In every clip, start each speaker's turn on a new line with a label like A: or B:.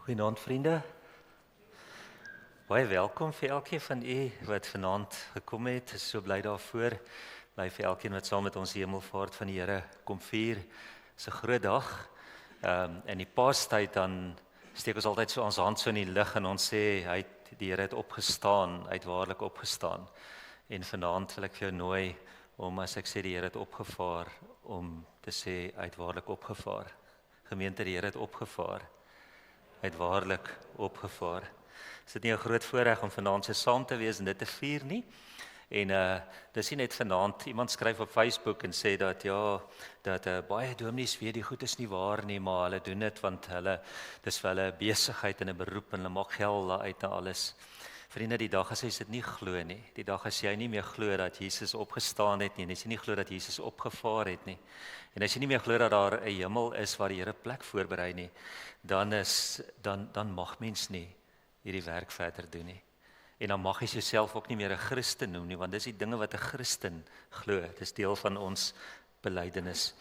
A: Goeienaand vriende. Baie welkom vir elkeen van u wat vanaand gekom het. Is so bly daarvoor. Bly vir elkeen wat saam met ons die hemelvaart van die Here kom vier. Dis 'n groot dag. In die Paastyd dan steek ons altyd so ons hand so in die lug en ons sê die Here het opgestaan, hy het waarlik opgestaan. En vanaand wil ek vir jou nooi om as ek sê die Here het opgevaar om te sê hy het waarlik opgevaar. Gemeente, die Here het opgevaar. Hy het waarlik opgevaar. Is dit nie 'n groot voorreg om vanaand so saam te wees en dit te vier nie? En dis nie net vanaand, iemand skryf op Facebook en sê dat baie dominees weet die goed is nie waar nie, maar hulle doen dit want dis vir hulle 'n besigheid en 'n beroep en hulle maak geld daaruit en alles. Vriende, die dag as jy dit nie glo nie, die dag as jy nie meer glo dat Jesus opgestaan het nie, en as jy nie glo dat Jesus opgevaar het nie, en as jy nie meer glo dat daar 'n hemel is waar die Here plek voorberei nie, dan mag mens nie hierdie werk verder doen nie. En dan mag jy jouself ook nie meer 'n Christen noem nie, want dis die dinge wat 'n Christen glo. Dis deel van ons belydenis.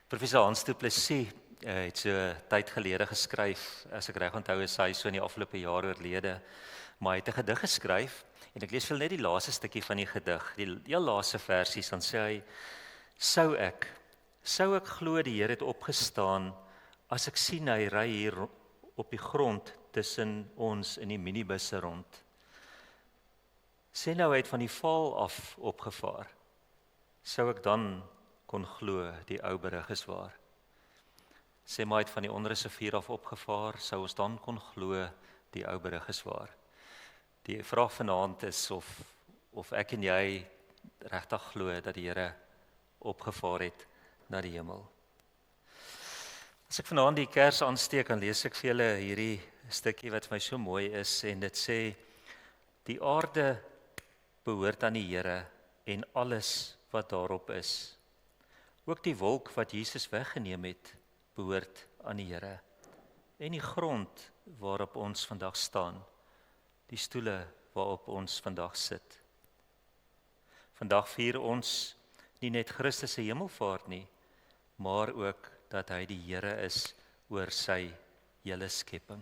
A: Professor Hans Du Plessis het so tyd gelede geskryf, as ek reg onthou is hy so in die afgelope jaar oorlede, maar hy het 'n gedig geskryf en ek lees vir net die laaste stukkie van die gedig, die heel laaste versies. Dan sê hy: Sou ek glo die Here het opgestaan as ek sien hy ry hier op die grond tussen ons in die minibusse rond. Sê nou hy het van die val af opgevaar. Sou ek dan kon glo die ou berig is waar. Sê maar hy het van die onreserveer af opgevaar, sou ons dan kon glo die ou berig is waar. Die vraag vanaand is of ek en jy regtig glo dat die Here opgevaar het na die hemel. As ek vanaand die kers aansteek, dan lees ek vir julle hierdie stukkie wat vir my so mooi is en dit sê: Die aarde behoort aan die Here en alles wat daarop is. Ook die wolk wat Jesus weggeneem het, behoort aan die Here. En die grond waarop ons vandag staan, die stoele waarop ons vandag sit. Vandag vier ons nie net Christus se hemelvaart nie, maar ook dat hy die Here is oor sy hele skepping.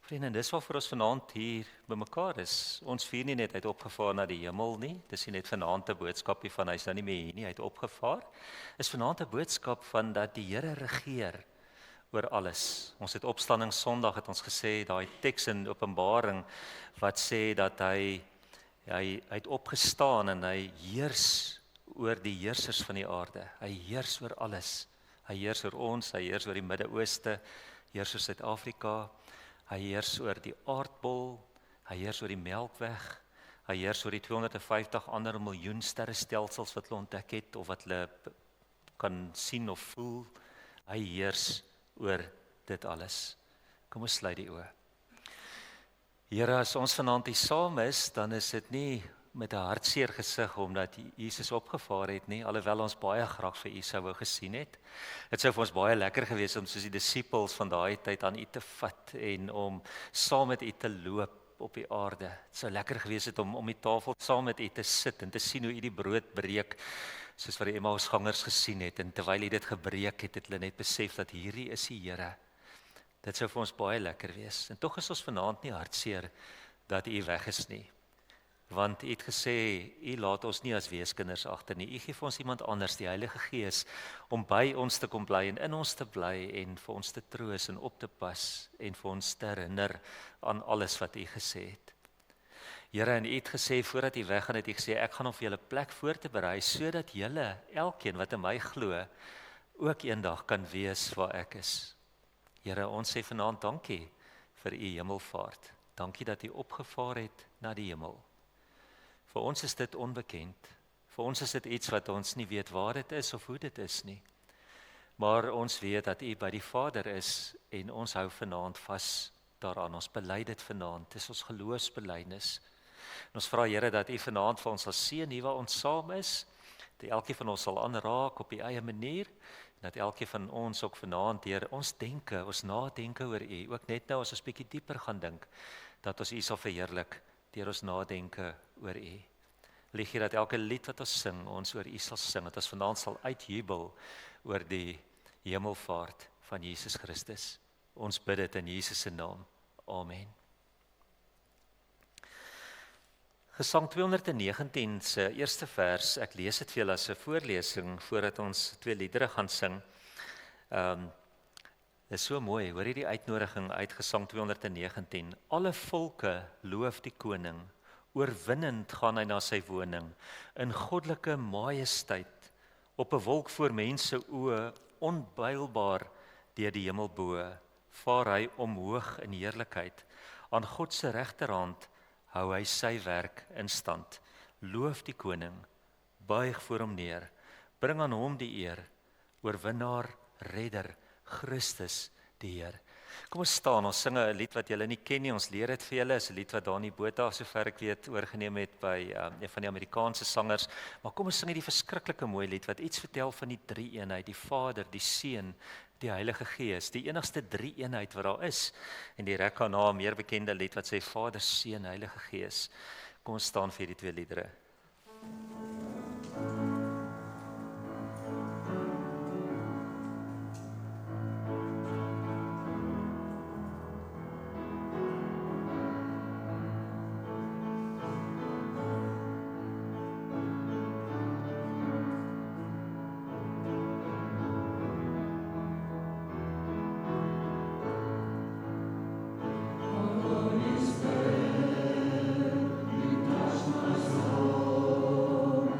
A: Vriende, dis waarvoor ons vanaand hier bymekaar is. Ons vier nie net hy het opgevaar na die hemel nie, dis nie net vanaand 'n boodskapie van hy's nou nie meer hier nie, hy het opgevaar. Is vanaand 'n boodskap van dat die Here regeer oor alles. Ons het opstanding Sondag het ons gesê, daai teks in Openbaring wat sê dat hy het opgestaan en hy heers oor die heersers van die aarde. Hy heers oor alles. Hy heers oor ons, hy heers oor die Midde-Ooste, heers oor Suid-Afrika, hy heers oor die aardbol, hy heers oor die Melkweg, hy heers oor die 250 ander miljoen sterrestelsels wat hulle ontdek het of wat hulle kan sien of voel. Hy heers oor dit alles. Kom ons sluit die oë. Here, as ons vanaand hier saam is, dan is dit nie met 'n hartseer gesig omdat Jesus opgevaar het nie, alhoewel ons baie graag vir U sou wou gesien het. Dit sou vir ons baie lekker gewees om soos die disippels van daai tyd aan U te vat en om saam met U te loop op die aarde. Dit sou lekker gewees het om die tafel saam met U te sit en te sien hoe U die brood breek, soos wat die Emmausgangers gesien het, en terwyl U dit gebreek het, het hulle net besef dat hierdie is die Here. Dit sou vir ons baie lekker wees. En tog is ons vanaand nie hartseer dat U weg is nie. Want U het gesê, U laat ons nie as weeskinders agter nie. U gee vir ons iemand anders, die Heilige Gees, om by ons te kom bly en in ons te bly en vir ons te troos en op te pas en vir ons te herinner aan alles wat U gesê het. Here, en U het gesê, voordat U weggaan, het U gesê, ek gaan om vir julle plek voor te berei, sodat julle, elkeen wat in my glo, ook eendag kan wees waar ek is. Here, ons sê vanaand dankie vir U hemelvaart. Dankie dat U opgevaar het na die hemel. Vir ons is dit onbekend. Vir ons is dit iets wat ons nie weet waar dit is of hoe dit is nie. Maar ons weet dat U by die Vader is en ons hou vanaand vas daaraan. Ons bely dit vanaand. Dis ons geloofsbelydenis. En ons vra Here dat U vanaand vir ons sal seën hier waar ons saam is. Dat elkeen van ons sal aanraak op die eie manier. En dat elkeen van ons ook vanaand deur ons denke, ons nadenke oor U, ook net nou as ons bietjie dieper gaan dink, dat ons U sal verheerlik deur ons nadenke oor U. Lieg hier dat elke lied wat ons sing, ons oor U sal sing, dat ons vanaand sal uitjubel oor die hemelvaart van Jesus Christus. Ons bid dit in Jesus se naam. Amen. Gesang 219 se eerste vers, ek lees dit vir julle as 'n voorlesing voordat ons 2 liedere gaan sing. Dit is so mooi, hoor hierdie uitnodiging uit Gesang 219. Alle volke loof die koning, oorwinnend gaan hy na sy woning, in goddelike majesteit, op 'n wolk voor mense oë, onbuilbaar deur die hemel bo, vaar hy omhoog in heerlikheid, aan God se regterhand hou hy sy werk in stand. Loof die koning, buig voor hom neer, bring aan hom die eer, oorwinnaar, redder, Christus die Heer. Kom ons staan, ons sing 'n lied wat julle nie ken nie, ons leer dit vir julle, is 'n lied wat Dani Botha, sover ek weet, oorgeneem het by een van die Amerikaanse sangers, maar kom ons sing hierdie verskriklike mooi lied, wat iets vertel van die drie-eenheid, die Vader, die Seun, die Heilige Gees, die enigste drie-eenheid wat daar is, en die Rekana, meer bekende lied wat sê Vader, Seun, Heilige Gees. Kom ons staan vir hierdie 2 liedere.
B: Holy Spirit, you touch my soul.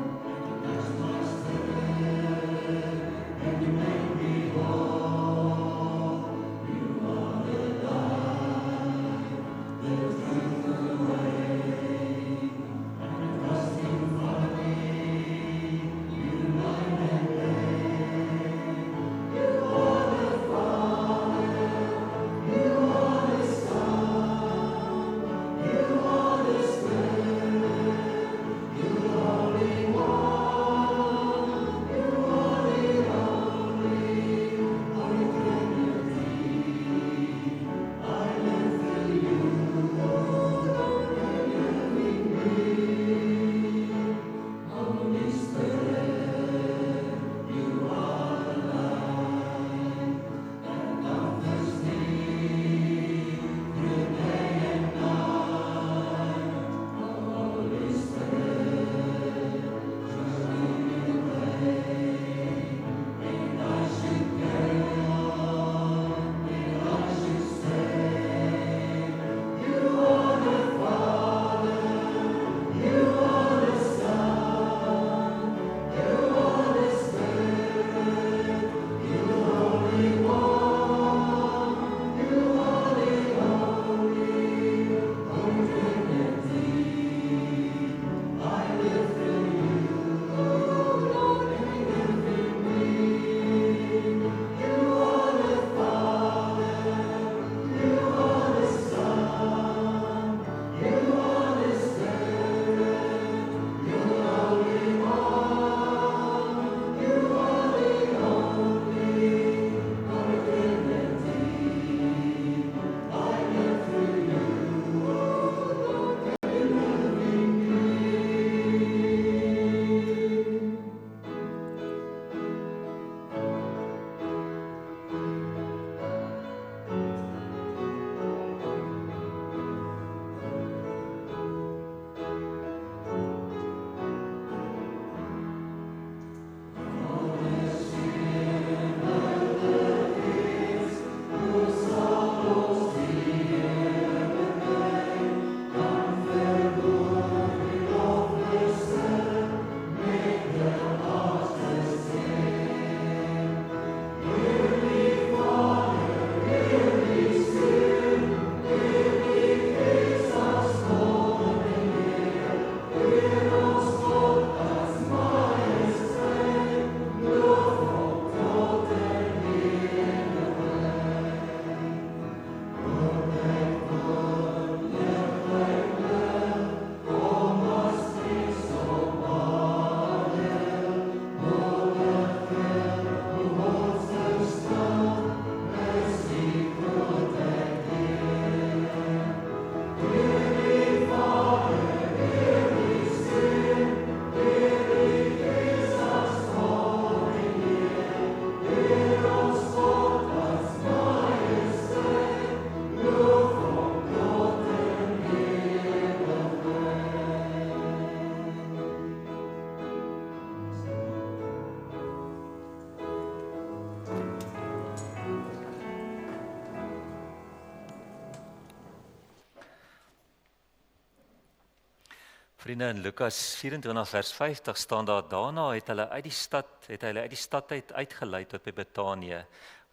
A: Vriende, in Lukas 24 vers 50 staan daar, daarna het hy hulle uit die stad uitgelei tot by Betanië.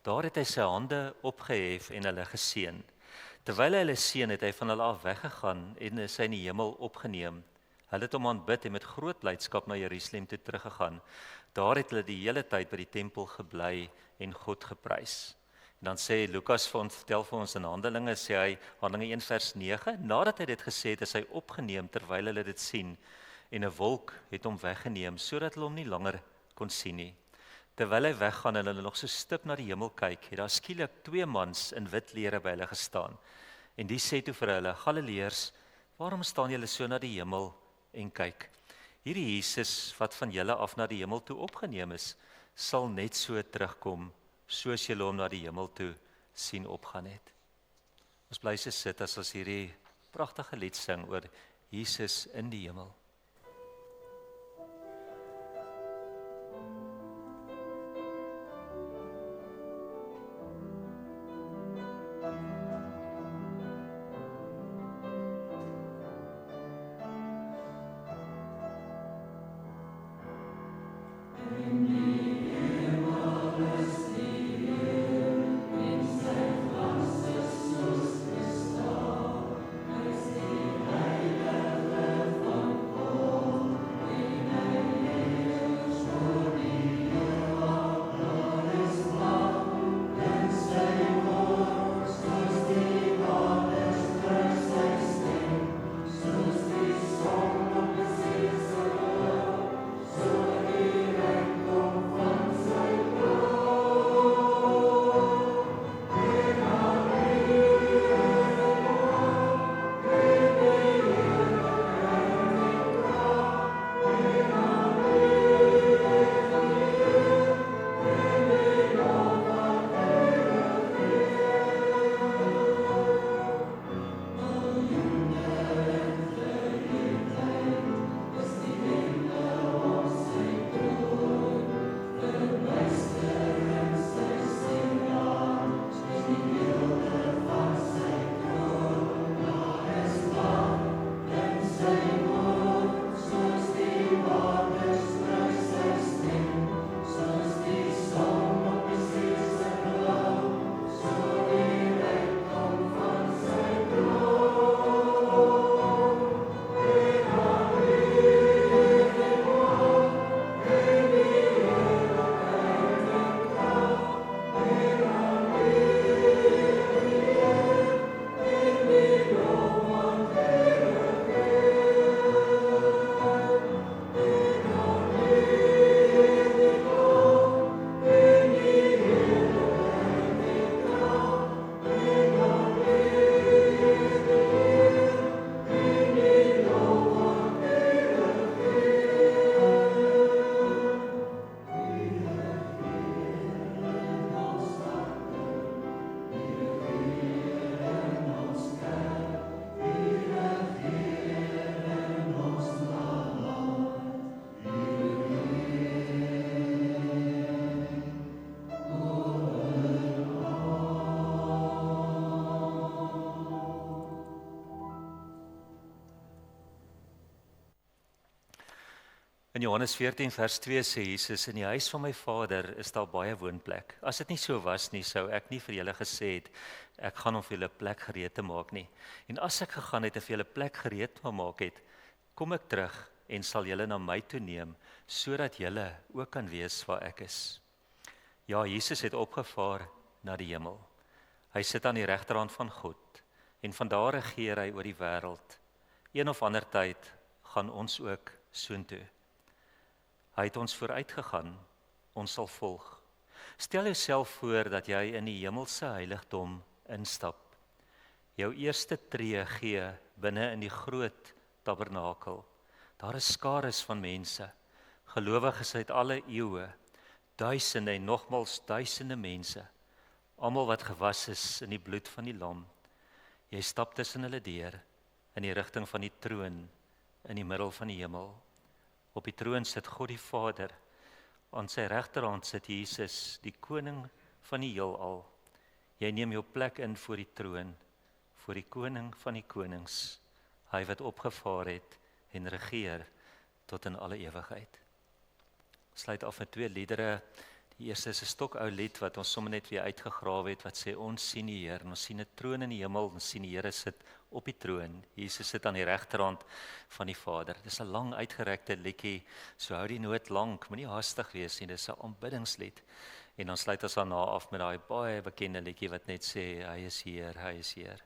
A: Daar het hy sy hande opgehef en hulle geseën. Terwyl hy hulle seën, het hy van hulle af weggegaan en is hy in die hemel opgeneem. Hulle het hom aanbid en met groot blydskap na Jerusalem toe teruggegaan. Daar het hulle die hele tyd by die tempel gebly en God geprys. En dan sê Lukas vertel vir ons in Handelinge, sê hy, Handelinge 1 vers 9, nadat hy dit gesê het, is hy opgeneem terwyl hulle dit sien, en 'n wolk het hom weggeneem, sodat hulle hom nie langer kon sien nie. Terwyl hy weggaan en hulle nog so stip na die hemel kyk, het daar skielik 2 mans in wit klere by hulle gestaan. En die sê toe vir hulle, Galileërs, waarom staan julle so na die hemel en kyk? Hierdie Jesus wat van julle af na die hemel toe opgeneem is, sal net so terugkom, soos julle hom na die hemel toe sien opgaan het. Ons bly so sit as ons hierdie pragtige lied sing oor Jesus in die hemel. In Johannes 14 vers 2 sê Jesus, in die huis van my Vader is daar baie woonplek. As dit nie so was nie, sou ek nie vir julle gesê het, ek gaan om vir julle plek gereed te maak nie. En as ek gegaan het en vir julle plek gereed gemaak het, kom ek terug en sal julle na my toe neem, sodat julle ook kan wees waar ek is. Ja, Jesus het opgevaar na die hemel. Hy sit aan die regterhand van God en van daar regeer hy oor die wêreld. Een of ander tyd gaan ons ook soontoe. Hy het ons vooruitgegaan, ons sal volg. Stel jouself voor dat jy in die hemelse heiligdom instap. Jou eerste tree gee binne in die groot tabernakel. Daar is skares van mense, gelowiges uit alle eeue, duisende en nogmals duisende mense, almal wat gewas is in die bloed van die lam. Jy stap tussen hulle deur in die rigting van die troon in die middel van die hemel. Op die troon sit God die Vader, aan sy regterhand sit Jesus, die koning van die heelal. Jy neem jou plek in voor die troon, voor die koning van die konings, hy wat opgevaar het en regeer tot in alle ewigheid. Sluit af met 2 liedere. Die eerste is 'n stokou lied wat ons sommer net weer uitgegrawe het wat sê ons sien die Here en ons sien 'n troon in die hemel, ons sien die Here sit op die troon. Jesus sit aan die regterhand van die Vader. Dis 'n lang uitgerekte liedjie. So hou die noot lank, moenie haastig wees nie. Dis 'n aanbiddingslied. En dan sluit ons daarna af met daai baie bekende liedjie wat net sê hy is Heer, hy is Heer.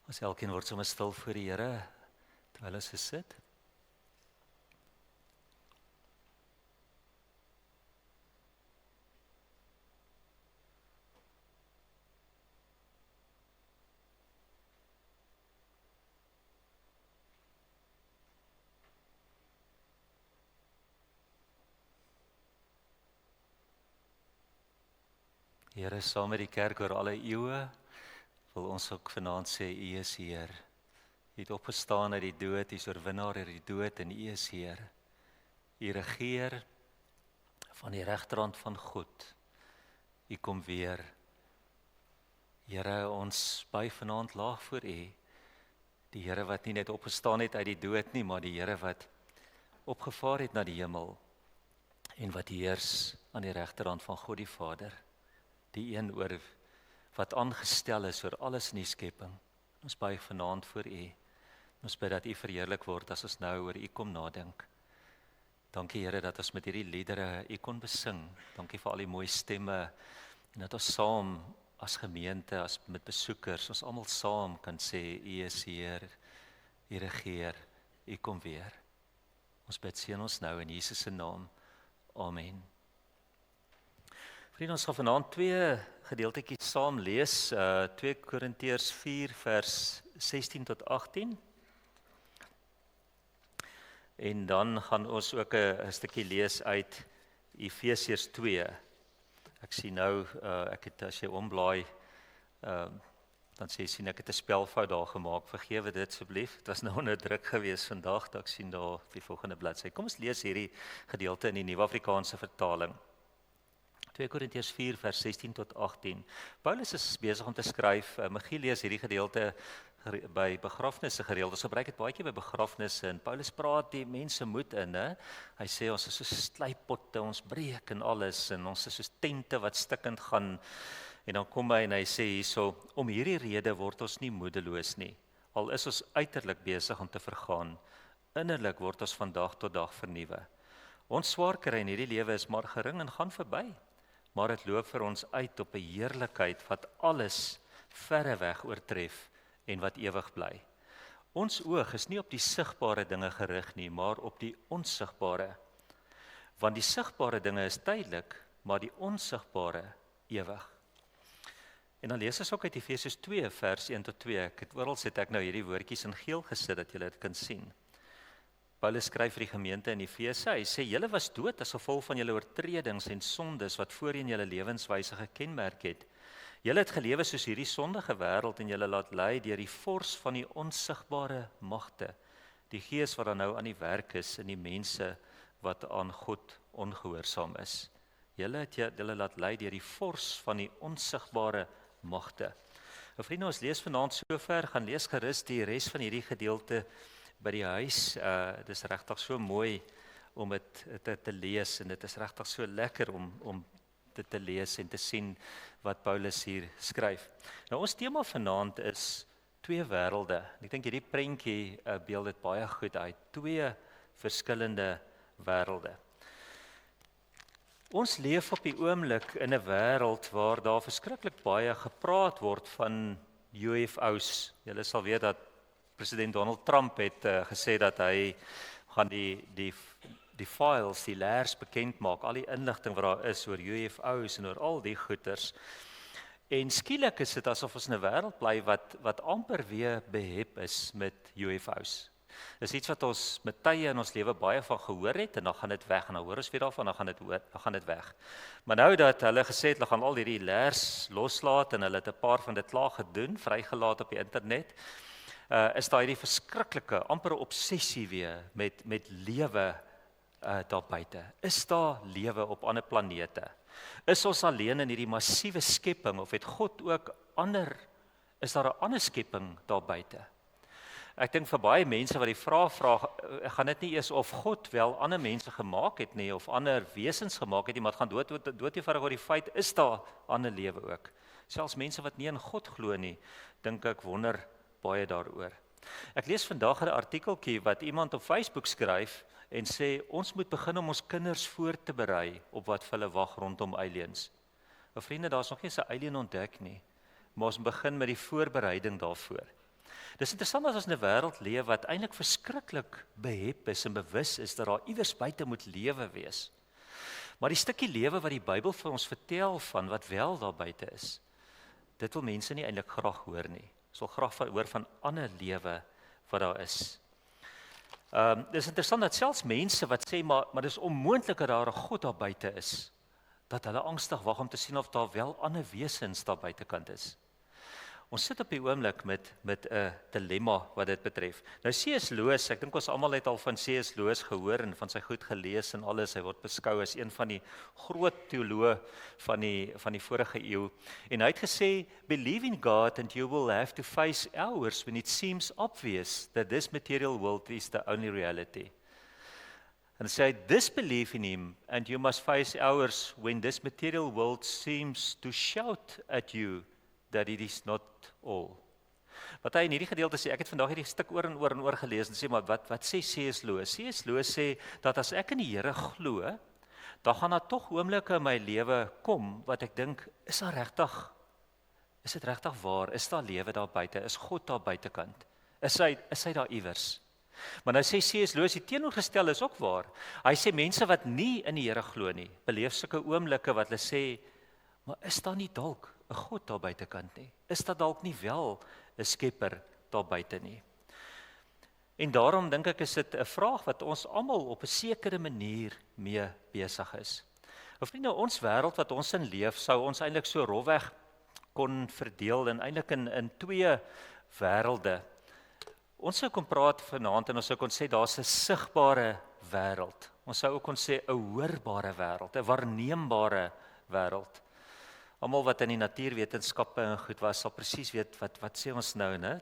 A: Ons elkeen word sommer stil voor die Here terwyl ons sit. Here, saam met die kerk oor alle eeue, wil ons ook vanaand sê, U is Heer. U het opgestaan uit die dood, U is oorwinnaar uit die dood en U is Heer. U regeer van die regterhand van God. U kom weer. Here, ons buig vanaand laag voor U. Die Here wat nie net opgestaan het uit die dood nie, maar die Here wat opgevaar het na die hemel en wat heers aan die regterhand van God die Vader. Die een oor wat aangestel is oor alles in die skepping. Ons buig vanaand voor U. Ons bid dat U verheerlik word as ons nou oor U kom nadink. Dankie Here dat ons met hierdie liedere U kon besing. Dankie vir al die mooi stemme en dat ons saam as gemeente, as met besoekers, ons almal saam kan sê U is Heer, U regeer, U kom weer. Ons bid seën ons nou in Jesus se naam. Amen. Vriende, ons gaan vanaand 2 gedeeltetjies saam lees, 2 Korintiërs 4 vers 16 tot 18. En dan gaan ons ook 'n stukkie lees uit Efesiërs 2. Ek sien nou, ek het as jy omblaai, dan sien ek het 'n spelfout daar gemaak. Vergewe dit asseblief. Dit was nou onder druk geweest vandag, dat ek sien daar op die volgende bladsy. Kom ons lees hierdie gedeelte in die Nuwe Afrikaanse vertaling. 2 Korintiërs 4 vers 16 tot 18. Paulus is besig om te skryf. Michiel lees hierdie gedeelte by begrafnisse gereeld. Ons gebruik dit baie keer by begrafnisse en Paulus praat die mense moed in, hè. Hy sê ons is so slypotte, ons breek en alles en ons is so tente wat stikkend gaan. En dan kom hy en hy sê hierso, om hierdie rede word ons nie moedeloos nie. Al is ons uiterlik besig om te vergaan, innerlik word ons van dag tot dag vernuwe. Ons swaar kry in hierdie lewe is maar gering en gaan verby. Maar dit loop vir ons uit op 'n heerlikheid wat alles verreweg oortref en wat ewig bly. Ons oog is nie op die sigbare dinge gerig nie, maar op die onsigbare. Want die sigbare dinge is tydelik, maar die onsigbare ewig. En dan lees ons ook uit Efesiërs 2 vers 1 tot 2. Oral het ek nou hierdie woordjies in geel gesit dat julle dit kan sien. Paulus skryf vir die gemeente in Efese. Hy sê julle was dood as gevolg van julle oortredings en sondes wat voorheen julle lewenswyse gekenmerk het. Julle het gelewe soos hierdie sondige wêreld en julle laat lei deur die vors van die onsigbare magte, die gees wat dan nou aan die werk is in die mense wat aan God ongehoorsaam is. Julle het julle laat lei deur die vors van die onsigbare magte. Nou vriende, ons lees vanaand sover, gaan lees gerus die res van hierdie gedeelte by die huis. Dit is regtig so mooi om dit te lees en dit is regtig so lekker om dit te lees en te sien wat Paulus hier skryf. Nou ons tema vanaand is 2 wêrelde. Ek dink hierdie prentjie beeld dit baie goed uit. 2 verskillende wêrelde. Ons leef op die oomblik in 'n wêreld waar daar verskriklik baie gepraat word van UFO's. Julle sal weet dat president Donald Trump het gesê dat hy gaan die files, die leers bekend maak, al die inligting wat daar is oor UFO's en oor al die goeters. En skielik is dit asof ons in 'n wêreld bly wat amper weer behep is met UFO's. Dis iets wat ons met tye in ons lewe baie van gehoor het en dan gaan dit weg en dan hoor ons weer daarvan, dan gaan dit weg. Maar nou dat hulle gesê het hulle gaan al hierdie leers loslaat en hulle het 'n paar van dit klaar gedoen, vrygelaat op die internet, is daar hierdie verskriklike, amper 'n obsessie weer met lewe daar buite. Is daar lewe op ander planete? Is ons alleen in hierdie massiewe skepping of het God ook is daar 'n ander skepping daar buite? Ek dink vir baie mense wat die vraag vra, gaan dit nie eers of God wel ander mense gemaak het nie of ander wesens gemaak het nie, maar dit gaan dood eenvoudig oor die feit, is daar ander lewe ook? Selfs mense wat nie in God glo nie, dink ek wonder baie daaroor. Ek lees vandag 'n artikeltjie wat iemand op Facebook skryf en sê ons moet begin om ons kinders voor te berei op wat vir hulle wag rondom aliens. Nou vriende, daar's nog nie 'n alien ontdek nie, maar ons begin met die voorbereiding daarvoor. Dis interessant as ons in 'n wêreld leef wat eintlik verskriklik behep is en bewus is dat daar iewers buite moet lewe wees. Maar die stukkie lewe wat die Bybel vir ons vertel van wat wel daar buite is, dit wil mense nie eintlik graag hoor nie. Ons wil graag hoor van ander lewe wat daar is. Dis interessant dat selfs mense wat sê maar dis onmoontlik dat daar 'n God daar buite is, dat hulle angstig wag om te sien of daar wel ander wesens daar buitekant is. Ons sit op die oomblik met 'n dilemma wat dit betref. Nou C.S. Lewis, ek dink ons almal het al van C.S. Lewis gehoor en van sy goed gelees en alles. Hy word beskou as een van die groot teoloë van die vorige eeu. En hy het gesê, "Believe in God and you will have to face hours when it seems obvious that this material world is the only reality." And say, "Disbelieve in him and you must face hours when this material world seems to shout at you that it is not all." Wat hy in hierdie gedeelte sê, ek het vandag hierdie stuk oor en oor gelees en sê, maar wat sê C.S. Lewis? C.S. Lewis sê, dat as ek in die Here glo, dan gaan daar tog oomblikke in my lewe kom, wat ek dink, is dit regtig waar? Is daar lewe daar buite? Is God daar buitekant? Is hy daar iewers? Maar nou sê C.S. Lewis, die teenoorgestel is ook waar. Hy sê, mense wat nie in die Here glo nie, beleef sulke oomblikke wat hulle sê, maar is daar nie dalk 'n God daar buitekant nie? Is daar dalk nie wel 'n Skepper daar buite nie? En daarom dink ek is dit 'n vraag wat ons almal op 'n sekere manier mee besig is. Of nie nou ons wêreld wat ons in leef, sou ons eintlik so rofweg kon verdeel en eintlik in twee wêrelde. Ons sou kon praat vanaand en ons sou kon sê daar's 'n sigbare wêreld. Ons sou ook kon sê 'n hoorbare wêreld, 'n waarneembare wêreld. Almal wat in die natuurwetenskappe en goed was, sal presies weet wat sê ons nou, né?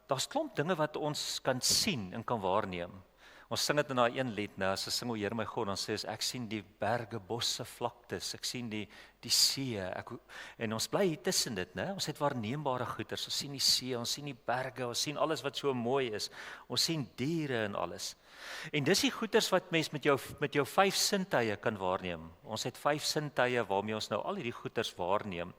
A: Daar's klomp dinge wat ons kan sien en kan waarneem. Ons sing dit in daai een lied, nou as ons sing o Here my God, dan sê ons ek sien die berge, bosse, vlaktes, ek sien die see, en ons bly hier tussen dit, né? Ons het waarneembare goeders, ons sien die see, ons sien die berge, ons sien alles wat so mooi is. Ons sien diere en alles. En dis die goeders wat mens met jou 5 sintuie kan waarneem. Ons het 5 sintuie waarmee ons nou al hierdie goeders waarneem.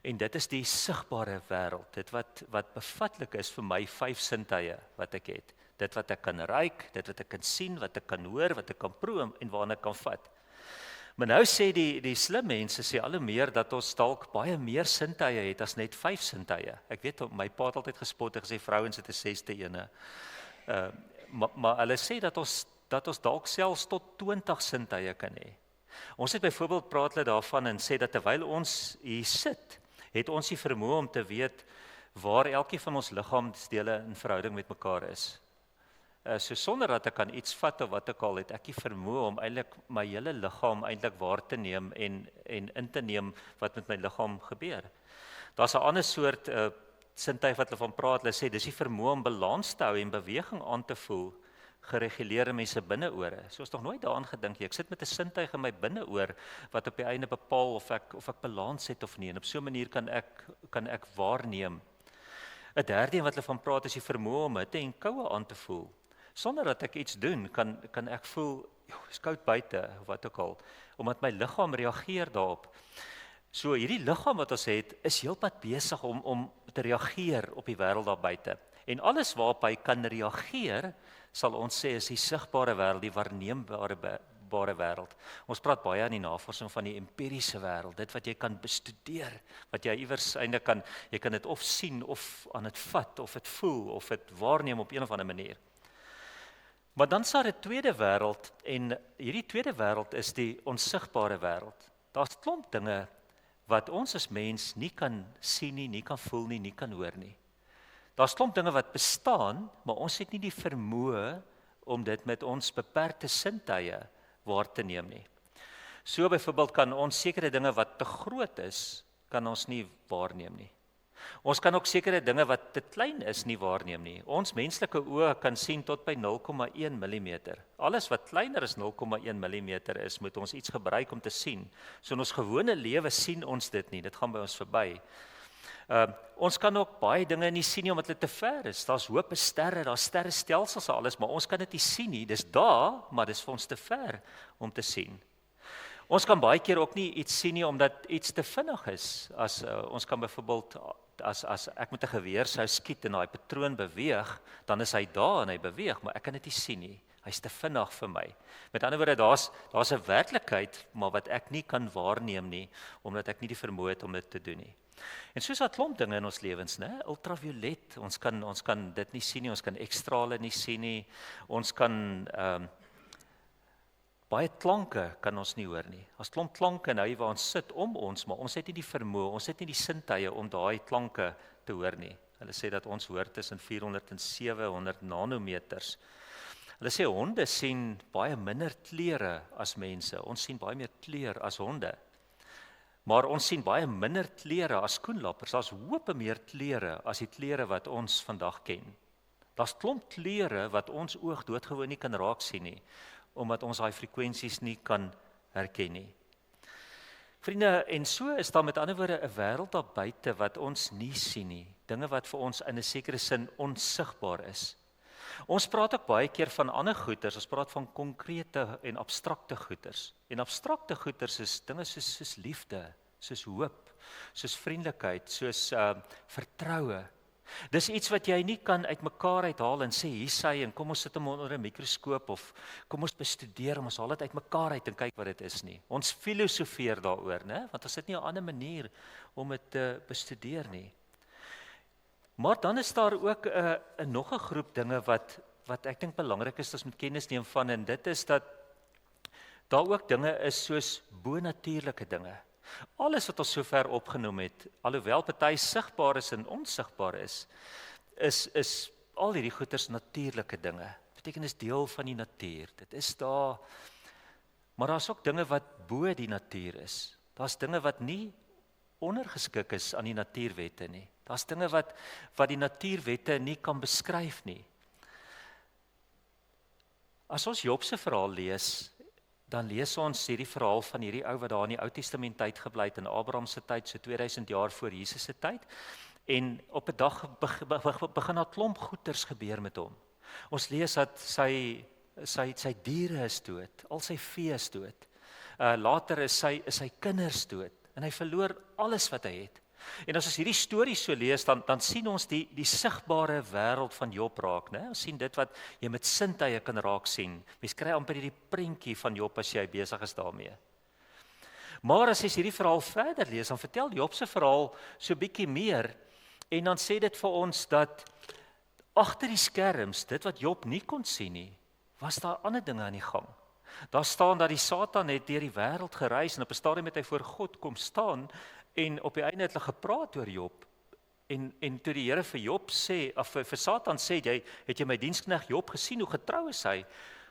A: En dit is die sigbare wêreld. Dit wat bevatlik is vir my 5 sintuie wat ek het. Dit wat ek kan ruik, dit wat ek kan sien, wat ek kan hoor, wat ek kan proe en waarna ek kan vat. Maar nou sê die slim mense sê al hoe meer dat ons dalk baie meer sintuie het as net 5 sintuie. Ek weet my pa het altyd gespot en gesê vrouens het 'n 6de ene. Maar hulle sê dat ons dalk selfs tot 20 sintuie kan hê. Ons het byvoorbeeld praat hulle daarvan en sê dat terwyl ons hier sit, het ons die vermoë om te weet waar elkeen van ons liggaamsdele in verhouding met mekaar is. So sonder dat ek kan iets vat of wat ek al het ek die vermoë om eintlik my hele liggaam eintlik waar te neem en in te neem wat met my liggaam gebeur. Daar's 'n ander soort sintuig wat hulle van praat, hulle sê dis die vermoë om balans te hou en beweging aan te voel, gereguleer in mense binneore. So is nog nooit daaraan gedink jy. Ek sit met 'n sintuig in my binneoor wat op die einde bepaal of ek balans het of nie. En op so 'n manier kan ek waarneem. 'n derde een wat hulle van praat is die vermoë om hitte en koue aan te voel. Sonder dat ek iets doen, kan ek voel, is koud buite of wat ook al, omdat my liggaam reageer daarop. So hierdie liggaam wat ons het, is heelpad besig om te reageer op die wêreld daar buite. En alles waarop hy kan reageer, sal ons sê is die sigbare wêreld, die waarneembare wêreld. Ons praat baie in die navorsing van die empiriese wêreld, dit wat jy kan bestudeer, wat jy iewers eintlik jy kan dit of sien of aan dit vat of dit voel of dit waarneem op een of ander manier. Maar dan is daar 'n tweede wêreld en hierdie tweede wêreld is die onsigbare wêreld. Daar's klomp dinge wat ons as mens nie kan sien nie kan voel nie kan hoor nie. Daar's klomp dinge wat bestaan, maar ons het nie die vermoë om dit met ons beperkte sintuie waar te neem nie. So byvoorbeeld kan ons sekere dinge wat te groot is, kan ons nie waarneem nie. Ons kan ook sekere dinge wat te klein is nie waarneem nie. Ons menslike oë kan sien tot by 0,1 mm. Alles wat kleiner as 0,1 mm is, moet ons iets gebruik om te sien. So in ons gewone lewe sien ons dit nie, dit gaan by ons verby. Ons kan ook baie dinge nie sien nie omdat dit te ver is. Daar's hope sterre, daar's sterrestelsels en alles, maar ons kan dit nie sien nie. Dis daar, maar dis vir ons te ver om te sien. Ons kan baie keer ook nie iets sien nie omdat iets te vinnig is. As ons kan byvoorbeeld as ek met 'n geweer sou skiet en daai patroon beweeg, dan is hy daar en hy beweeg, maar ek kan dit nie sien nie. Hy's te vinnig vir my. Met ander woorde, daar's 'n werklikheid, maar wat ek nie kan waarneem nie, omdat ek nie die vermoë het om dit te doen nie. En soos 'n klomp dinge in ons lewens, né? Ultraviolet, ons kan dit nie sien nie, ons kan X-strale nie sien nie. Ons kan baie klanke kan ons nie hoor nie. Ons klomp klanke nou waar ons sit om ons, maar ons het nie die vermoë, ons het nie die sintuie om daai klanke te hoor nie. Hulle sê dat ons hoor tussen 400 en 700 nanometers. Hulle sê honde sien baie minder kleure as mense. Ons sien baie meer kleur as honde. Maar ons sien baie minder kleure as skoenlappers. Daar's hope meer kleure as die kleure wat ons vandag ken. Daar's klomp kleure wat ons oog doodgewoon nie kan raak sien nie, omdat ons daai frekwensies nie kan herken nie. Vriende, en so is daar met ander woorde 'n wêreld daar buite wat ons nie sien nie. Dinge wat vir ons in 'n sekere sin onsigbaar is. Ons praat ook baie keer van ander goeters, ons praat van konkrete en abstrakte goeters. En abstrakte goeters is dinge soos liefde, soos hoop, soos vriendelikheid, soos vertroue. Dis iets wat jy nie kan uitmekaar uithaal en sê hier sy en kom ons sit hom onder 'n mikroskoop of kom ons bestudeer hom, ons haal dit uitmekaar uit en kyk wat dit is nie. Ons filosofeer daaroor, né? Want ons het nie 'n ander manier om dit te bestudeer nie. Maar dan is daar ook nog 'n groep dinge wat ek dink belangrik is as ons moet kennis neem van, en dit is dat daar ook dinge is soos bonatuurlike dinge. Alles wat ons sover opgenoem het, alhoewel party sigbaar is en onsigbaar is al hierdie goeters natuurlike dinge. Beteken is deel van die natuur. Dit is daar, maar daar's ook dinge wat bo die natuur is. Daar's dinge wat nie ondergeskik is aan die natuurwette nie. Daar's dinge wat die natuurwette nie kan beskryf nie. As ons Job se verhaal lees, dan lees ons hierdie verhaal van hierdie ou wat daar in die Ou Testament tyd gebly het, in Abraham se tyd, so 2000 jaar voor Jesus se tyd. En op 'n dag begin daar klomp goeters gebeur met hom. Ons lees dat sy diere is dood, al sy vee is dood. Later is sy kinders dood en hy verloor alles wat hy het. En as ons hierdie storie so lees, dan sien ons die sigbare wêreld van Job raak, né? Ons sien dit wat jy met sintuie kan raak sien. Mens kry amper hierdie prentjie van Job as jy besig is daarmee. Maar as jy hierdie verhaal verder lees, dan vertel Job se verhaal so bietjie meer, en dan sê dit vir ons dat agter die skerms, dit wat Job nie kon sien nie, was daar ander dinge aan die gang. Daar staan dat die Satan het deur die wêreld gereis en op 'n stadium het hy voor God kom staan. En op die einde het hulle gepraat oor Job. En toe die Here vir Job sê, of vir Satan sê, het jy my diensknegt Job gesien, hoe getrou is hy?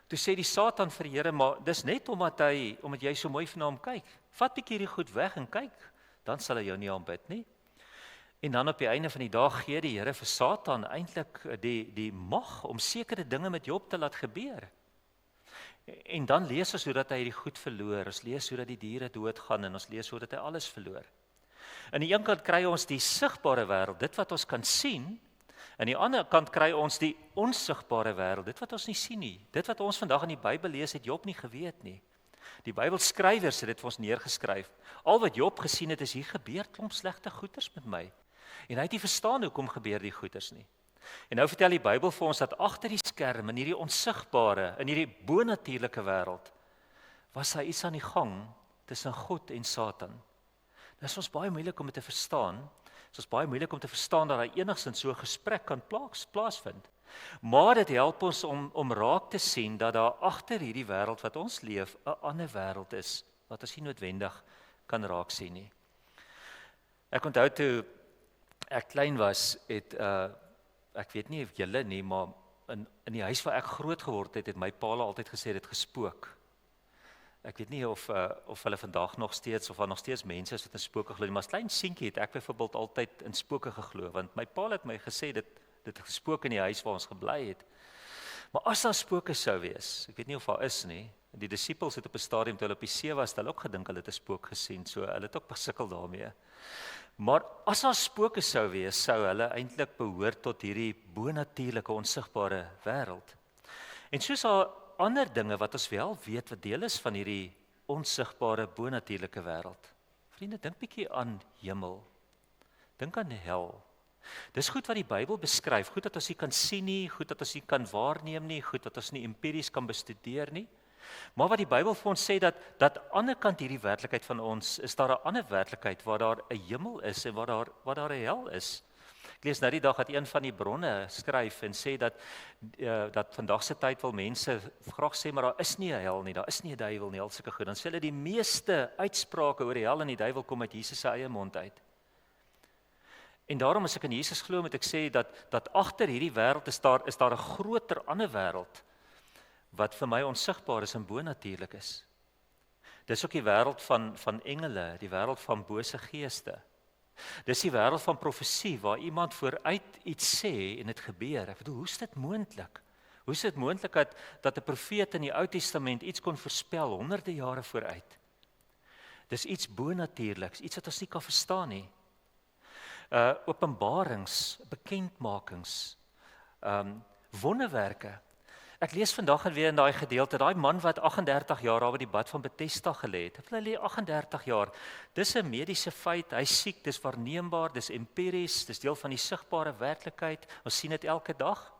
A: Toe sê die Satan vir die Here, maar dis net omdat jy so mooi na hom kyk. Vat bietjie hierdie goed weg en kyk, dan sal hy jou nie aanbid nie. En dan op die einde van die dag gee die Here vir Satan eintlik die mag om sekere dinge met Job te laat gebeur. En dan lees ons hoe dat hy hierdie goed verloor. Ons lees hoe dat die diere doodgaan en ons lees hoe dat hy alles verloor. Aan die een kant kry ons die sigbare wêreld, dit wat ons kan sien. Aan die ander kant kry ons die onsigbare wêreld, dit wat ons nie sien nie. Dit wat ons vandag in die Bybel lees, het Job nie geweet nie. Die Bybelskrywers het dit vir ons neergeskryf. Al wat Job gesien het, is hier gebeur klomp slegte goeters met my. En hy het nie verstaan hoekom gebeur die goeters nie. En nou vertel die Bybel vir ons dat agter die skerm, in hierdie onsigbare, in hierdie bonatuurlike wêreld, was daar iets aan die gang tussen God en Satan. Dit is ons baie moeilik om dit te verstaan. Dit is baie moeilik om te verstaan dat daar enigstens so 'n gesprek kan plaasvind. Maar dit help ons om raak te sien dat daar agter hierdie wêreld wat ons leef, 'n ander wêreld is wat ons nie noodwendig kan raak sien nie. Ek onthou toe ek klein was, ek weet nie of julle nie, maar in die huis waar ek groot geword het my pa altyd gesê dit gespook. Ek weet nie of hulle vandag nog steeds, of daar nog steeds mense is wat in spooke glo nie, maar as klein seentjie het ek byvoorbeeld altyd in spooke geglo, want my pa het my gesê dit het gespook in die huis waar ons gebly het. Maar as daar spooke sou wees, ek weet nie of daar is nie, die disippels het op 'n stadium toe hulle op die see was, hulle ook gedink hulle het 'n spook gesien, so hulle het ook besukkel daarmee. Maar as daar spooke sou wees, sou hulle eintlik behoort tot hierdie bonatuurlike onsigbare wêreld. En soos daar ander dinge wat ons wel weet wat deel is van hierdie onsigbare bonatuurlike wêreld. Vriende, dink bietjie aan hemel. Dink aan die hel. Dis goed wat die Bybel beskryf, goed dat ons nie kan sien nie, goed dat ons nie kan waarneem nie, goed dat ons nie empiries kan bestudeer nie. Maar wat die Bybel vir ons sê, dat aan die ander kant hierdie werklikheid van ons, is daar 'n ander werklikheid waar daar 'n hemel is en waar daar 'n hel is. Ek lees nou die dag dat een van die bronne skryf en sê dat vandag se tyd wil mense graag sê, maar daar is nie 'n hel nie, daar is nie 'n duiwel nie, al sulke goed. Dan sê hulle die meeste uitsprake oor die hel en die duiwel kom uit Jesus se eie mond uit. En daarom as ek in Jesus glo, moet ek sê dat agter hierdie wêreld is daar 'n groter ander wêreld wat vir my onsigbaar is en bonatuurlik is. Dis ook die wêreld van engele, die wêreld van bose geeste. Dis die wêreld van profesie waar iemand vooruit iets sê en dit gebeur. Ek bedoel, hoe is dit moontlik? Hoe is dit moontlik dat 'n profeet in die Ou Testament iets kon voorspel honderde jare vooruit? Dis iets bonatuurliks, iets wat ons nie kan verstaan nie. Openbarings, bekendmakings, wonderwerke. Ek lees vandag en weer in daai gedeelte, daai man wat 38 jaar daar by die bad van Bethesda gelê het. Hulle lê 38 jaar. Dis 'n mediese feit, hy's siek, dis waarneembaar, dis empiries, dis deel van die sigbare werklikheid. Ons sien dit elke dag.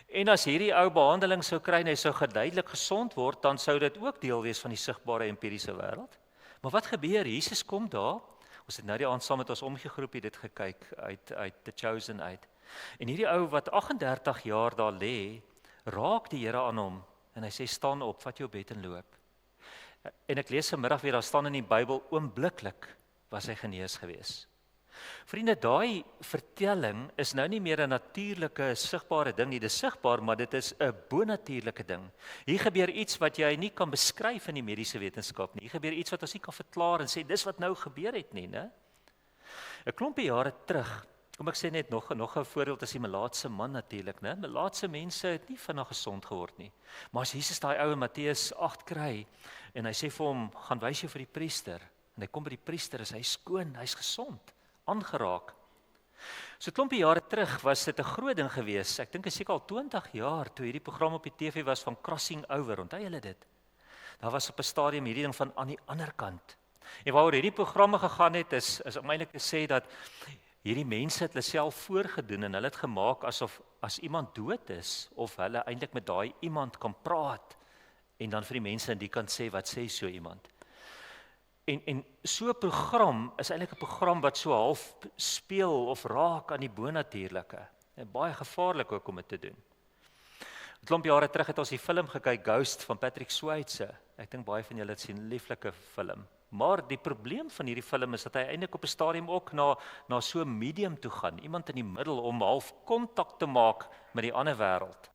A: En as hierdie ou behandeling sou kry en hy sou geduidelik gesond word, dan sou dit ook deel wees van die sigbare empiriese wêreld. Maar wat gebeur? Jesus kom daar. Ons het nou die aand saam met ons omgegroepie dit gekyk uit The Chosen uit. En hierdie ou wat 38 jaar daar lê, raak die Here aan hom en hy sê staan op, vat jou bed en loop. En ek lees vanmiddag weer, daar staan in die Bybel, oombliklik was hy genees gewees. Vriende, daai vertelling is nou nie meer 'n natuurlike, sigbare ding nie, dit is sigbaar, maar dit is 'n bonatuurlike ding. Hier gebeur iets wat jy nie kan beskryf in die mediese wetenskap nie. Hier gebeur iets wat ons nie kan verklaar en sê dis wat nou gebeur het nie, né? 'n klompie jare terug, kom ek sê net nog 'n voorbeeld is die melaatse man natuurlik, né? Melaatse mense het nie vinnig gesond geword nie. Maar as Jesus daai ou in Matteus 8 kry en hy sê vir hom, gaan wys jou vir die priester. En hy kom by die priester, is hy skoon, hy's gesond, aangeraak. So 'n klompie jare terug was dit 'n groot ding geweest. Ek dink is seker al 20 jaar toe hierdie program op die TV was van Crossing Over. Onthou julle dit? Daar was op 'n stadium hierdie ding van aan die ander kant. En waaroor hierdie programme gegaan het is om eintlik te sê dat hierdie mense het hulle self voorgedoen en hulle het gemaak asof as iemand dood is of hulle eintlik met daai iemand kan praat en dan vir die mense aan die kant sê wat sê so iemand. En so 'n program is eintlik 'n program wat so half speel of raak aan die bonatuurlike. En baie gevaarlik ook om dit te doen. 'n Klomp jare terug het ons die film gekyk Ghost van Patrick Swayze. Ek dink baie van julle het sien, 'n lieflike film. Maar die probleem van hierdie film is dat hy eintlik op 'n stadium ook na so 'n medium toe gaan, iemand in die middel om half kontak te maak met die ander wêreld.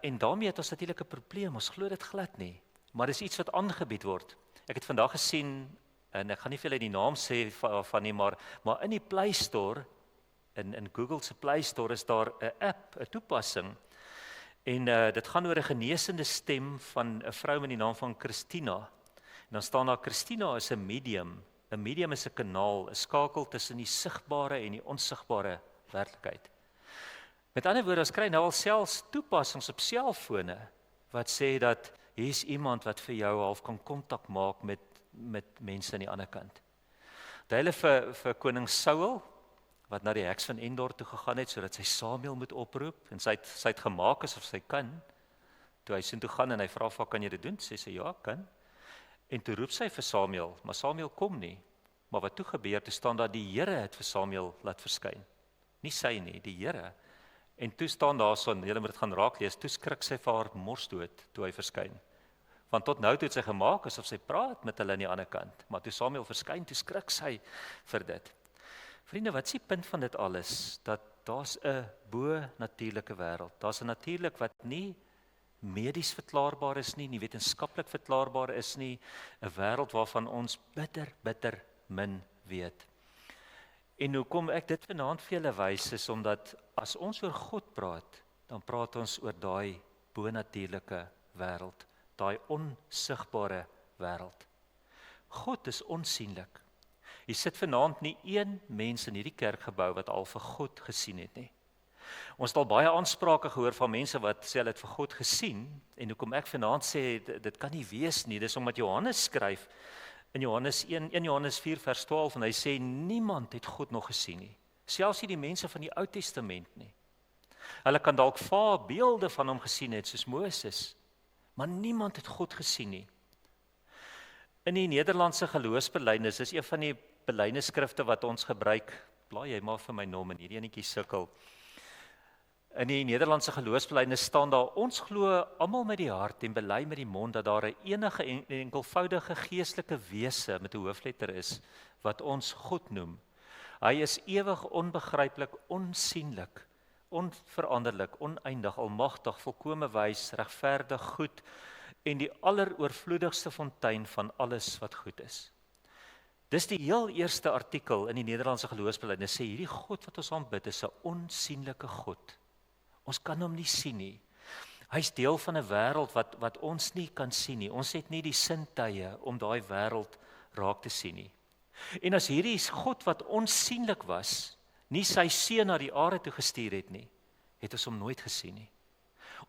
A: En daarmee het ons natuurlik 'n probleem. Ons glo dit glad nie, maar dis iets wat aangebied word. Ek het vandag gesien en ek gaan nie vir julle die naam sê van nie, maar in die Play Store in Google se Play Store is daar 'n app, 'n toepassing. En dit gaan oor 'n genesende stem van 'n vrou met die naam van Christina. En dan staan daar Christina is 'n medium. 'n Medium is 'n kanaal, 'n skakel tussen die sigbare en die onsigbare werklikheid. Met ander woorde, ons kry nou al selfs toepassings op selfone wat sê dat hier's iemand wat vir jou half kan kontak maak met mense aan die ander kant. Dat hulle vir koning Saul wat na die heks van Endor toe gegaan het sodat sy Samuel moet oproep en sy het gemaak asof sy kan. Toe hy soontoe gaan en hy vra vir kan jy dit doen? Sê sy ja, kan. En toe roep sy vir Samuel, maar Samuel kom nie. Maar wat toe gebeur, toe staan daar die Here het vir Samuel laat verskyn. Nie sy nie, die Here. En toe staan daar son, julle moet dit gaan raaklees, toe skrik sy vir haar morsdood toe hy verskyn. Want tot nou toe het sy gemaak asof sy praat met hulle aan die ander kant, maar toe Samuel verskyn, toe skrik sy vir dit. Vriende, wat is die punt van dit alles? Dat daar's 'n bo-natuurlike wêreld. Daar's 'n natuurlik wat nie medies verklaarbaar is nie wetenskaplik verklaarbaar is nie, 'n wêreld waarvan ons bitter min weet. En hoekom ek dit vanaand vir julle wys is omdat as ons oor God praat, dan praat ons oor daai bonatuurlike wêreld, daai onsigbare wêreld. God is onsigbaar. Hier sit vanaand nie een mens in hierdie kerkgebou wat al vir God gesien het nie. Ons het al baie aansprake gehoor van mense wat sê hulle het vir God gesien, en hoekom ek vanaand sê dit kan nie wees nie, dis omdat Johannes skryf in Johannes 1 Johannes 4 vers 12 en hy sê niemand het God nog gesien nie. Selfs nie die mense van die Ou Testament nie. Hulle kan dalk beelde van hom gesien het soos Moses, maar niemand het God gesien nie. In die Nederlandse geloofsbelijdenis, is een van die belijdenisskrifte wat ons gebruik, blaai jy maar vir my nom en hierdie enetjie sukkel. In die Nederlandse geloofsbelijdenis staan daar, ons glo almal met die hart en bely met die mond dat daar 'n enige en enkelvoudige geestelike wese met 'n hoofletter is wat ons God noem. Hy is ewig, onbegryplik, onsienlik, onveranderlik, oneindig, almagtig, volkome wys, regverdig, goed en die alleroorvloedigste fontein van alles wat goed is. Dis die heel eerste artikel in die Nederlandse geloofsbelijdenis, sê hierdie God wat ons aanbid is 'n onsienlike God. Ons kan hom nie sien nie. Hy's deel van 'n wêreld wat ons nie kan sien nie. Ons het nie die sintuie om daai wêreld raak te sien nie. En as hierdie God wat onsienlik was, nie sy seun na die aarde toe gestuur het nie, het ons hom nooit gesien nie.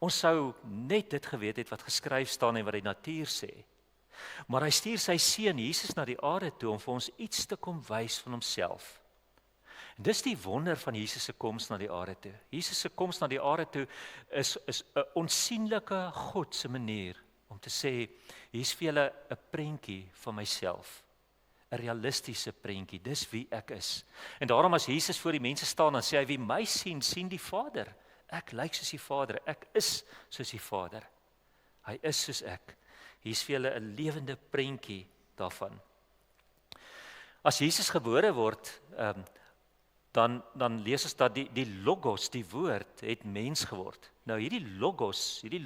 A: Ons sou net dit geweet het wat geskryf staan en wat die natuur sê. Maar hy stuur sy seun Jesus na die aarde toe om vir ons iets te kom wys van homself. En dis die wonder van Jesus se koms na die aarde toe. Jesus se koms na die aarde toe is 'n onsienlike God se manier om te sê, hier's vir julle 'n prentjie van myself. 'n Realistiese prentjie, dis wie ek is. En daarom as Jesus voor die mense staan, dan sê hy, wie my sien, sien die Vader. Ek lyk soos die Vader, ek is soos die Vader. Hy is soos ek. Hier's vir julle 'n lewende prentjie daarvan. As Jesus gebore word, dan lees ons dat die logos, die woord, het mens geword. Nou hierdie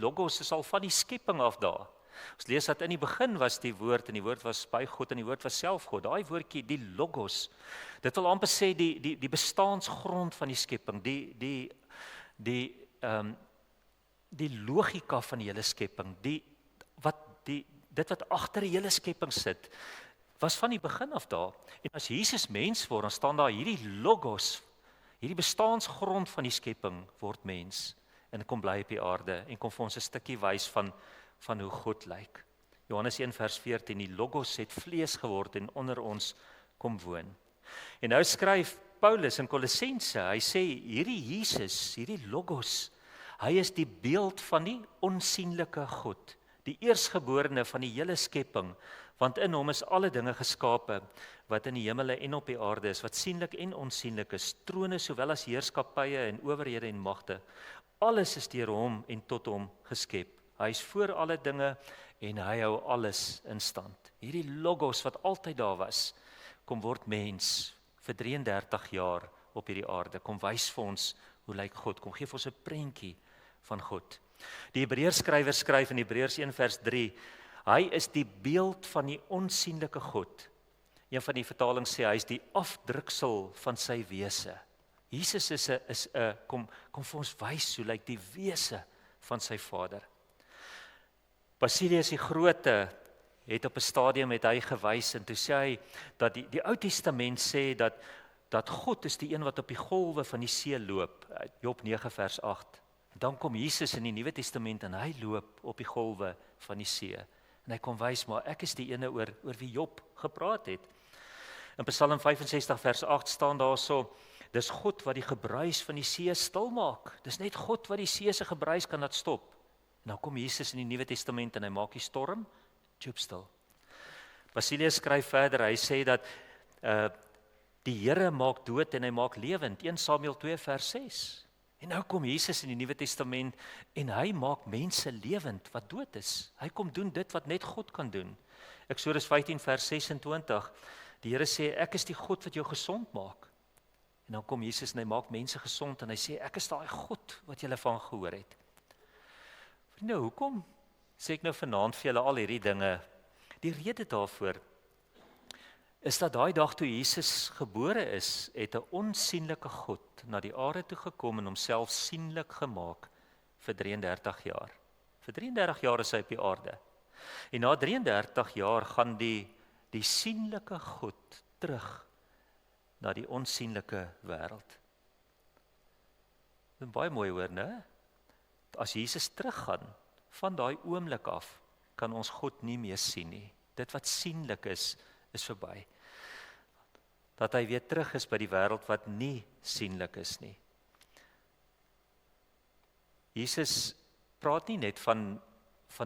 A: logos is al van die skepping af daar. Ons lees dat in die begin was die woord, en die woord was by God, en die woord was self God. Daai woordjie, die logos, dit wil amper sê die bestaansgrond van die skepping, die logika van die hele skepping, dit wat agter die hele skepping sit, was van die begin af daar. En as Jesus mens word, dan staan daar hierdie logos, hierdie bestaansgrond van die skepping word mens en kom bly op die aarde en kom vir ons 'n stukkie wys van hoe God lyk. Johannes 1 vers 14, die logos het vlees geword en onder ons kom woon. En nou skryf Paulus in Kolossense, hy sê hierdie Jesus, hierdie logos, hy is die beeld van die onsienlike God, die eersgeborene van die hele skepping, want in hom is alle dinge geskape, wat in die hemele en op die aarde is, wat sienlik en onsienlik is, trone sowel as heerskappye en owerhede en magte. Alles is deur hom en tot hom geskep. Hy is voor alle dinge en hy hou alles in stand. Hierdie logos wat altyd daar was, kom word mens vir 33 jaar op hierdie aarde. Kom wys vir ons hoe lyk God. Kom gee vir ons 'n prentjie van God. Die Hebreërskrywer skryf in Hebreërs 1 vers 3, hy is die beeld van die onsienlike God. Een van die vertalings sê hy is die afdruksel van sy wese. Jesus is 'n kom vir ons wys hoe lyk die wese van sy Vader. Basilius die Grote het op 'n stadium met hy gewys en toe sê hy dat die Ou Testament sê dat God is die een wat op die golwe van die see loop. Job 9 vers 8. Dan kom Jesus in die Nuwe Testament en hy loop op die golwe van die see. En hy kom wys maar ek is die ene oor wie Job gepraat het. In Psalm 65 vers 8 staan daarso, dis God wat die gebruis van die see stil maak. Dis net God wat die see se gebruis kan laat stop. En dan kom Jesus in die Nuwe Testament en hy maak die storm stil. Basilius skryf verder, hy sê dat die Here maak dood en hy maak lewend, 1 Samuel 2 vers 6. En nou kom Jesus in die Nuwe Testament en hy maak mense lewend wat dood is. Hy kom doen dit wat net God kan doen. Eksodus 15 vers 26. Die Here sê ek is die God wat jou gesond maak. En dan kom Jesus en hy maak mense gesond en hy sê ek is daai God wat julle van gehoor het. Nou, hoekom sê ek nou vanaand vir julle al hierdie dinge? Die rede daarvoor is dat daai dag toe Jesus gebore is, het 'n onsienlike God na die aarde toe gekom en homself sienlik gemaak vir 33 jaar. Vir 33 jaar is hy op die aarde. En na 33 jaar gaan die sienlike God terug na die onsienlike wêreld. Dit is baie mooi hoor, né? As Jesus teruggaan, van daai oomblik af, kan ons God nie meer sien nie. Dit wat sienlik is verby. Dat hy weer terug is by die wêreld wat nie sienlik is nie. Jesus praat nie net van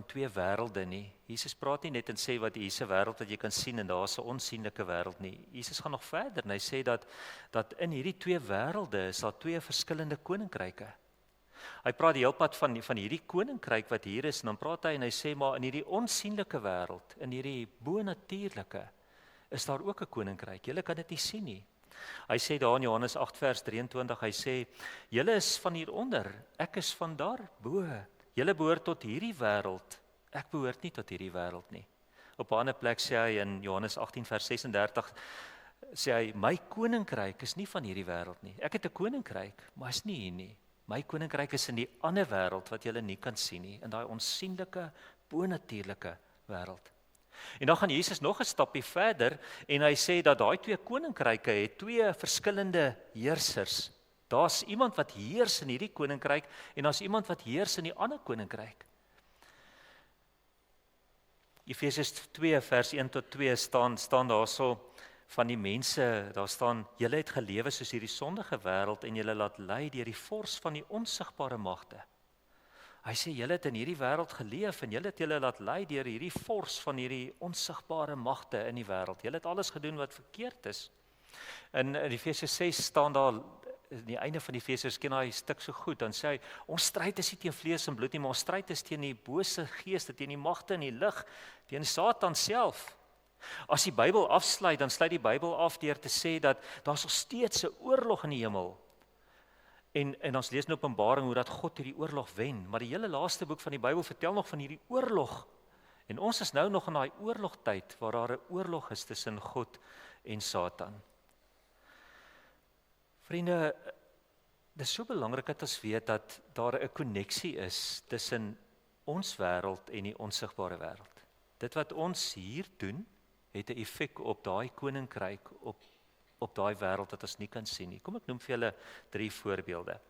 A: twee wêrelde nie. Jesus praat nie net en sê wat hier's 'n wêreld wat jy kan sien en daar's 'n onsienlike wêreld nie. Jesus gaan nog verder en hy sê dat in hierdie twee wêrelde is daar twee verskillende koninkryke. Hy praat die hele pad van hierdie koninkryk wat hier is en dan praat hy en hy sê maar in hierdie onsienlike wêreld, in hierdie bonatuurlike, is daar ook 'n koninkryk. Julle kan dit nie sien nie. Hy sê daar in Johannes 8 vers 23, hy sê, julle is van hieronder, ek is van daar bo. Julle behoort tot hierdie wêreld, ek behoort nie tot hierdie wêreld nie. Op 'n ander plek sê hy in Johannes 18 vers 36, sê hy, my koninkryk is nie van hierdie wêreld nie. Ek het 'n koninkryk, maar is nie hier nie. My koninkryk is in die ander wêreld wat julle nie kan sien nie, in daai onsienlike, bonatuurlike wêreld. En dan gaan Jesus nog 'n stapie verder en hy sê dat daai twee koninkryke het twee verskillende heersers. Daar's iemand wat heers in hierdie koninkryk en daar's iemand wat heers in die ander koninkryk. Efesiërs 2 vers 1 tot 2 staan daarso van die mense, daar staan, julle het gelewe soos hierdie sondige wêreld en julle laat lei deur die vors van die onsigbare magte. Hy sê julle het in hierdie wêreld geleef en julle het julle laat lei deur hierdie vors van hierdie onsigbare magte in die wêreld. Julle het alles gedoen wat verkeerd is. In Efesiërs 6 staan daar aan die einde van die Efesiërs ken hy stuk so goed, dan sê hy, ons stryd is nie teen vlees en bloed nie, maar ons stryd is teen die bose geeste, teen die magte in die lig, teen Satan self. As die Bybel afsluit, dan sluit die Bybel af deur te sê dat daar's nog steeds 'n oorlog in die hemel. En ons lees in Openbaring hoe dat God hierdie oorlog wen, maar die hele laaste boek van die Bybel vertel nog van hierdie oorlog. En ons is nou nog in daai oorlogtyd waar daar 'n oorlog is tussen God en Satan. Vriende, dit is so belangrik dat ons weet dat daar 'n koneksie is tussen ons wêreld en die onsigbare wêreld. Dit wat ons hier doen, het 'n effek op daai koninkryk, op daai wêreld wat ons nie kan sien nie. Kom ek noem vir julle 3 voorbeelde.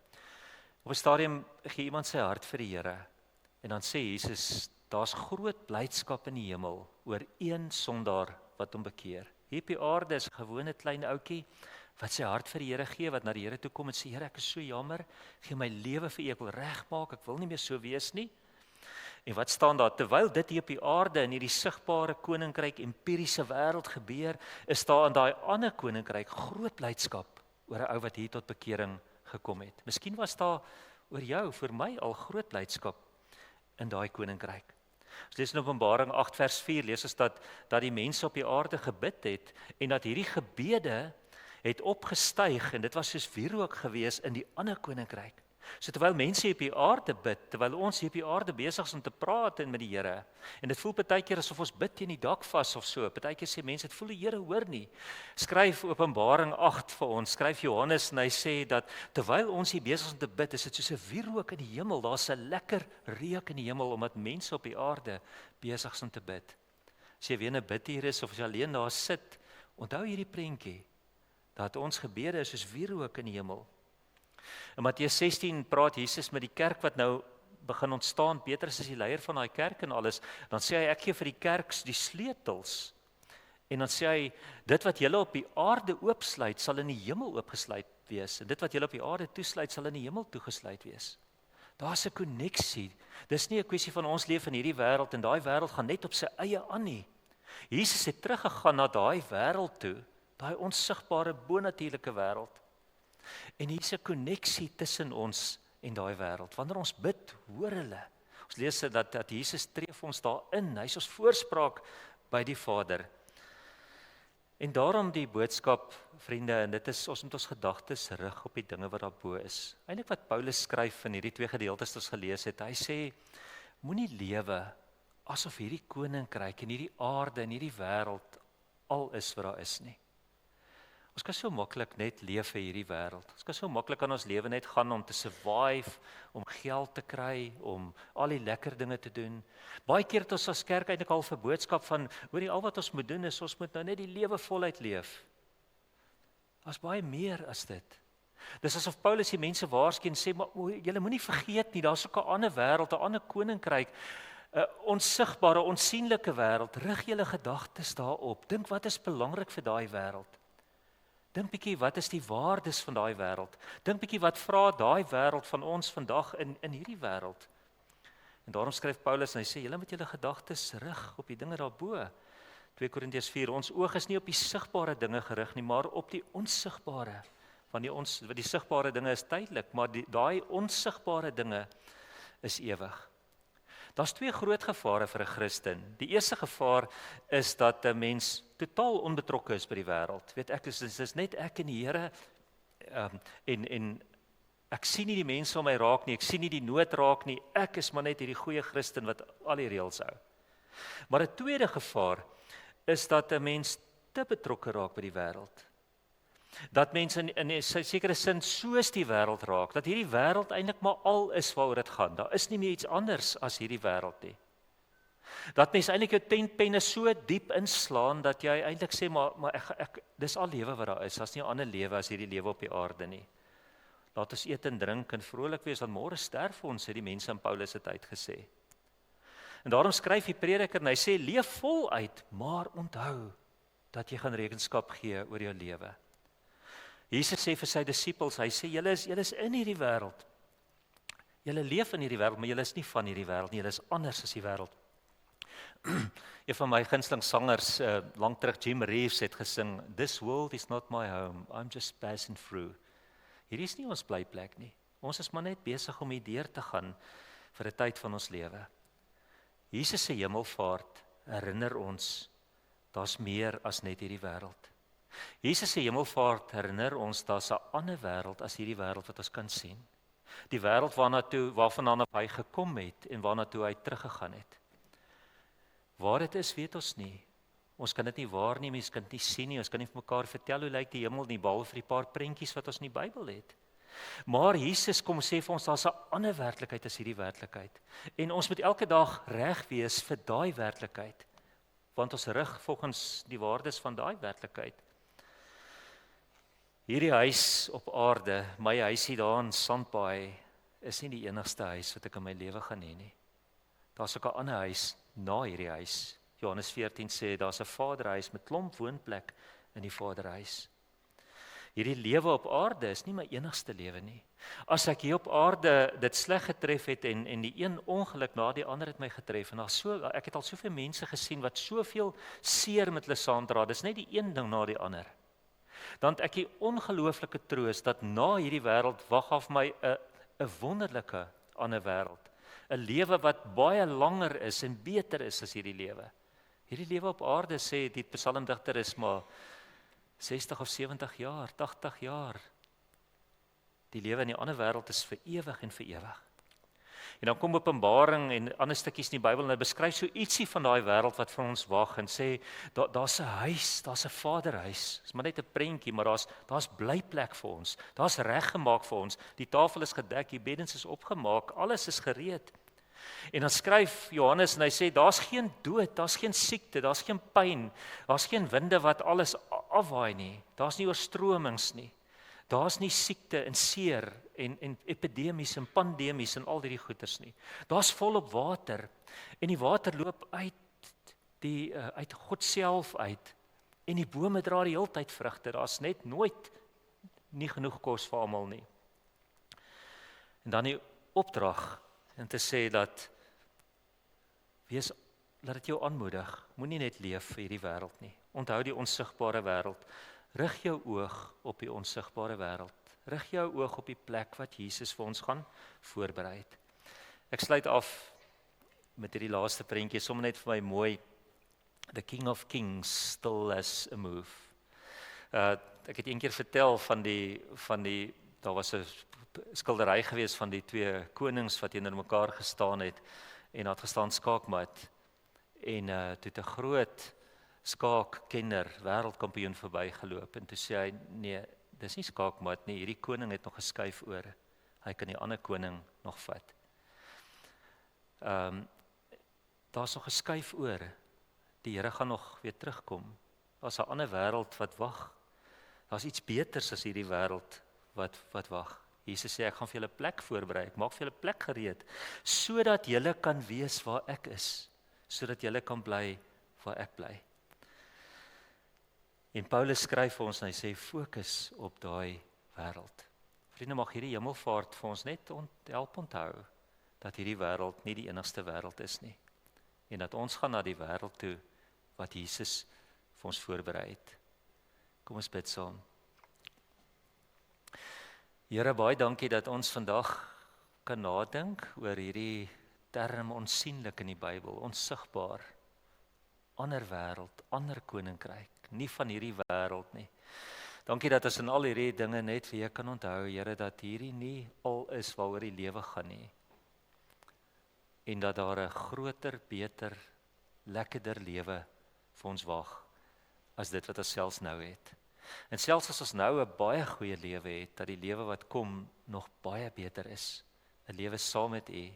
A: Op 'n stadium gee iemand sy hart vir die Here en dan sê Jesus, daar's groot blydskap in die hemel oor een sondaar wat hom bekeer. Hier op die aarde is 'n gewone klein ouetjie wat sy hart vir die Here gee, wat na die Here toe kom en sê, Here, ek is so jammer, gee my lewe vir U, ek wil regmaak, ek wil nie meer so wees nie. En wat staan daar? Terwyl dit hier op die aarde in hierdie sigbare koninkryk, empiriese wêreld gebeur, is daar in daai ander koninkryk groot blydskap oor 'n ou wat hier tot bekering gekom het. Miskien was daar oor jou, vir my al groot blydskap in daai koninkryk. Ons lees in Openbaring 8 vers 4, lees ons dat die mense op die aarde gebid het en dat hierdie gebede het opgestyg en dit was soos wierook gewees in die ander koninkryk. So terwyl mense hier op die aarde bid, terwyl ons hier op die aarde besig is om te praat en met die Here, en dit voel baie keer asof ons bid teen die dak vas of so, baie keer sê mense, dit voel die Here hoor nie. Skryf Openbaring 8 vir ons, skryf Johannes en hy sê dat terwyl ons hier besig is om te bid, is dit soos 'n wierook in die hemel, daar's 'n lekker reuk in die hemel omdat mense op die aarde besig is om te bid. As jy weer 'n bid hier is of as jy alleen daar sit, onthou hierdie prentjie dat ons gebede is soos wierook in die hemel. In Matteus 16 praat Jesus met die kerk wat nou begin ontstaan. Petrus is die leier van daai kerk en alles. Dan sê hy, ek gee vir die kerk die sleutels. En dan sê hy, dit wat julle op die aarde oopsluit, sal in die hemel oopgesluit wees. En dit wat julle op die aarde toesluit, sal in die hemel toegesluit wees. Daar's 'n koneksie. Dis nie 'n kwessie van ons leef in hierdie wêreld en daai wêreld gaan net op sy eie aan nie. Jesus het teruggegaan na daai wêreld toe, daai onsigbare bonatuurlike wêreld. En hier's 'n koneksie tussen ons en daai wêreld. Wanneer ons bid, hoor hulle. Ons lees dat Jesus tree vir ons daarin. Hy's ons voorspraak by die Vader. En daarom die boodskap, vriende, en dit is ons moet ons gedagtes rig op die dinge wat daarbo is. Eintlik wat Paulus skryf in hierdie 2 gedeeltes wat ons gelees het. Hy sê, moenie lewe asof hierdie koninkryk en hierdie aarde en hierdie wêreld al is wat daar is nie. Ons kan so maklik net leef vir hierdie wêreld. Ons kan so maklik aan ons lewe net gaan om te survive, om geld te kry, om al die lekker dinge te doen. Baie keer het ons as kerk eintlik al 'n boodskap van, hoorie, al wat ons moet doen is, ons moet nou net die lewe voluit leef. Daar's baie meer as dit. Dis asof Paulus die mense waarsku en sê, maar julle moenie vergeet nie, daar's ook 'n ander wêreld, 'n ander koninkryk. 'n onsigbare, onsienlike wêreld. Rig julle gedagtes daarop. Dink wat is belangrik vir daai wêreld. Dink bietjie wat is die waardes van daai wêreld. Dink bietjie wat vra daai wêreld van ons vandag in hierdie wêreld. En daarom skryf Paulus en hy sê julle moet julle gedagtes rig op die dinge daarbo. 2 Korintiërs 4, ons oog is nie op die sigbare dinge gerig nie, maar op die onsigbare. Want die sigbare dinge is tydelik, maar daai onsigbare dinge is ewig. Daar's 2 groot gevare vir 'n Christen. Die eerste gevaar is dat 'n mens totaal onbetrokke is by die wêreld. Weet ek, dis net ek en die Here, en ek sien nie die mense om my raak nie, ek sien nie die nood raak nie, ek is maar net hierdie goeie Christen wat al die reëls hou. Maar 'n tweede gevaar is dat 'n mens te betrokke raak by die wêreld. Dat mense in 'n sekere sin soos die wêreld raak, dat hierdie wêreld eintlik maar al is waaroor dit gaan. Daar is nie meer iets anders as hierdie wêreld nie. Dat mense eintlik jou tentpenne so diep inslaan dat jy eintlik sê maar ek dis al lewe wat daar is. Daar's nie 'n ander lewe as hierdie lewe op die aarde nie. Laat ons eet en drink en vrolik wees, want môre sterf ons, het die mense in Paulus se tyd gesê. En daarom skryf die prediker en hy sê leef voluit, maar onthou dat jy gaan rekenskap gee oor jou lewe. Jesus sê vir sy disippels, hy sê julle is in hierdie wêreld. Julle leef in hierdie wêreld, maar julle is nie van hierdie wêreld nie, julle is anders as die wêreld. Een van my gunsteling sangers, lank terug, Jim Reeves, het gesing, "This world is not my home, I'm just passing through." Hierdie is nie ons blyplek nie. Ons is maar net besig om hier deur te gaan vir 'n tyd van ons lewe. Jesus se hemelvaart herinner ons, daar's meer as net hierdie wêreld. Jesus se hemelvaart herinner ons, daar's 'n ander wêreld as hierdie wêreld wat ons kan sien. Die wêreld waarvandaan hy gekom het en waarna toe hy teruggegaan het. Waar dit is, weet ons nie. Ons kan dit nie waarneem, ons kan dit nie sien nie, ons kan nie vir mekaar vertel hoe lyk die hemel nie, behalwe vir die paar prentjies wat ons in die Bybel het. Maar Jesus kom sê vir ons, daar's 'n ander werklikheid as hierdie werklikheid. En ons moet elke dag reg wees vir daai werklikheid, want ons rig volgens die waardes van daai werklikheid. Hierdie huis op aarde, my huisie daar in Sandbaai, is nie die enigste huis wat ek in my lewe gaan hê nie. Daar's ook 'n ander huis na hierdie huis. Johannes 14 sê, daar's 'n vaderhuis met klomp woonplek in die vaderhuis. Hierdie lewe op aarde is nie my enigste lewe nie. As ek hier op aarde dit sleg getref het en die een ongeluk na die ander het my getref, en ek het al soveel mense gesien wat soveel seer met hulle saamdra, dis net die een ding na die ander. Dan het ek die ongelooflike troos dat na hierdie wêreld wag af my 'n wonderlike ander wêreld. 'n Lewe wat baie langer is en beter is as hierdie lewe. Hierdie lewe op aarde, sê die psalmdigter, is maar 60 of 70 jaar, 80 jaar. Die lewe in die ander wêreld is vir ewig en vir ewig. En dan kom Openbaring en ander stukkies in die Bybel en hy beskryf so ietsie van daai wêreld wat vir ons wag en sê daar's 'n huis, daar's 'n vaderhuis. Dis maar net 'n prentjie, maar daar's blyplek vir ons. Daar's reggemaak vir ons. Die tafel is gedek, die beddens is opgemaak, alles is gereed. En dan skryf Johannes en hy sê daar's geen dood, daar's geen siekte, daar's geen pyn, daar's geen winde wat alles afwaai nie. Daar's nie oorstromings nie. Daar's nie siekte en seer en epidemies en pandemies en al hierdie goeters nie. Daar's volop water en die water loop uit God self uit en die bome dra die heeltyd vrugte. Daar's net nooit nie genoeg kos vir almal nie. En dan die opdrag en te sê dat laat dit jou aanmoedig, moenie net leef vir hierdie wêreld nie. Onthou die onsigbare wêreld. Rig jou oog op die onsigbare wêreld. Rig jou oog op die plek wat Jesus vir ons gaan voorberei het. Ek sluit af met hierdie laaste prentjie, sommer net vir my mooi. The King of Kings still has a move. Ek het eendag vertel van die daar was 'n skildery gewees van die twee konings wat teenoor mekaar gestaan het en het gestaan skaakmat en toe 'n groot skaakkenner, wêreldkampioen verbygeloop en toe sê hy nee, dis nie skaakmat nie, hierdie koning het nog geskuif oor. Hy kan die ander koning nog vat. Daar's nog geskuif oor. Die Here gaan nog weer terugkom. Daar's 'n ander wêreld wat wag. Daar's iets beters as hierdie wêreld wat wag. Jesus sê, ek gaan vir julle plek voorberei, ek maak vir julle plek gereed, sodat julle kan wees waar ek is, sodat julle kan bly waar ek bly. En Paulus skryf vir ons en hy sê, fokus op daai wêreld. Vriende, mag hierdie hemelvaart vir ons net help onthou, dat hierdie wêreld nie die enigste wêreld is nie, en dat ons gaan na die wêreld toe, wat Jesus vir ons voorberei het. Kom ons bid saam. Here, baie dankie dat ons vandag kan nadink oor hierdie term onsienlik in die Bybel, onsigbaar, ander wêreld, ander koninkryk, nie van hierdie wêreld nie. Dankie dat ons in al hierdie dinge net weer kan onthou, Here, dat hierdie nie al is waaroor die lewe gaan nie, en dat daar 'n groter, beter, lekkerder lewe vir ons wag, as dit wat ons selfs nou het. En selfs as ons nou 'n baie goeie lewe het, dat die lewe wat kom nog baie beter is, 'n lewe saam met U.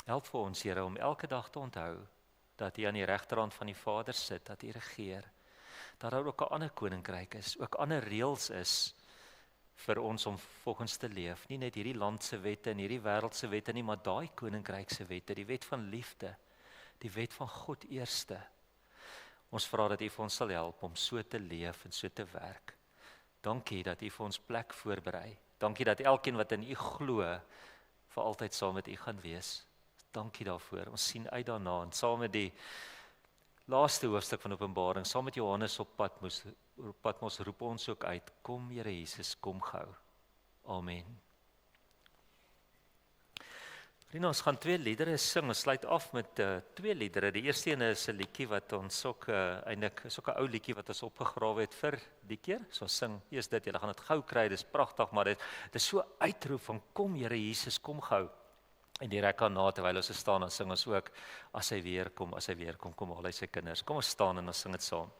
A: Help vir ons, Here, om elke dag te onthou, dat U aan die regterhand van die Vader sit, dat U regeer, dat daar ook 'n ander koninkryk is, ook ander reëls is, vir ons om volgens te leef, nie net hierdie land se wette en hierdie wêreld se wette nie, maar daai koninkryk se wette, die wet van liefde, die wet van God eerste. Ons vra dat U vir ons sal help om so te leef en so te werk. Dankie dat U vir ons plek voorberei. Dankie dat elkeen wat in U glo, vir altyd saam met U gaan wees. Dankie daarvoor. Ons sien uit daarna, en saam met die laaste hoofstuk van Openbaring, saam met Johannes op Patmos roep ons ook uit, kom Here Jesus, kom gou. Amen. Vriende, ons gaan 2 liedere sing, ons sluit af met 2 liedere. Die eerste ene is 'n liedjie wat ons ook, eintlik is ook 'n ou liedjie wat ons opgegrawe het vir die keer. So ons sing eers dit, julle gaan dit gou kry, dis pragtig, maar dit is so uitroep van kom Here Jesus, kom gou. En die rek na terwyl ons staan, dan sing ons ook, as hy weer kom, kom haal hy sy kinders. Kom ons staan en ons sing dit saam.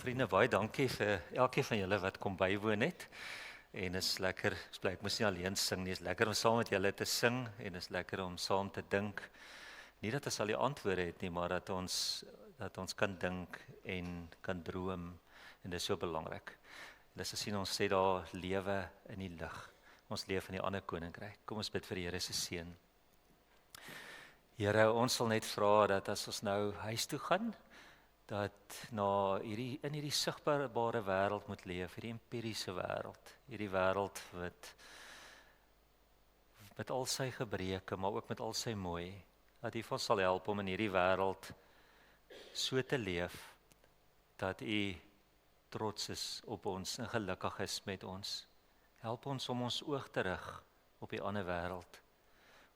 A: Vriende, baie dankie vir elkeen van julle wat kom bywoon het. En is lekker, ek moes nie alleen sing nie. Is lekker om saam met julle te sing en is lekker om saam te dink. Nie dat ons al die antwoorde het nie, maar dat ons kan dink en kan droom en dit is so belangrik. Dis as ons sê daar lewe in die lig. Ons leef in die ander koninkryk. Kom ons bid vir die Here se seën. Here, ons sal net vra dat as ons nou huis toe gaan, dat in hierdie sigbare wêreld moet leef, hierdie empiriese wêreld, hierdie wêreld wat met al sy gebreke, maar ook met al sy mooi, dat U ons sal help om in hierdie wêreld so te leef, dat U trots is op ons en gelukkig is met ons. Help ons om ons oog te rig op die ander wêreld,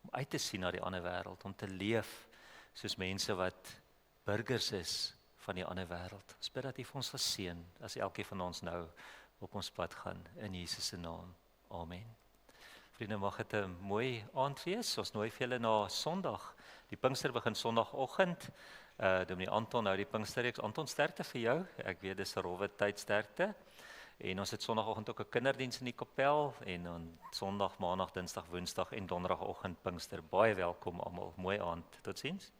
A: om uit te sien na die ander wêreld, om te leef soos mense wat burgers is van die ander wêreld. Ons bid dat U vir ons sal seën as elkeen van ons nou op ons pad gaan in Jesus se naam. Amen. Vriende, mag dit 'n mooi aand wees. Ons nooi vir julle na Sondag. Die Pinkster begin Sondagoggend. Dominee Anton nou die Pinksterreeks. Anton, sterkte vir jou. Ek weet dis 'n rowwe tyd, sterkte. En ons het Sondagoggend ook 'n kinderdiens in die kapel en dan Sondag, Maandag, Dinsdag, Woensdag en Donderdagoggend Pinkster. Baie welkom almal. Mooi aand. Totsiens.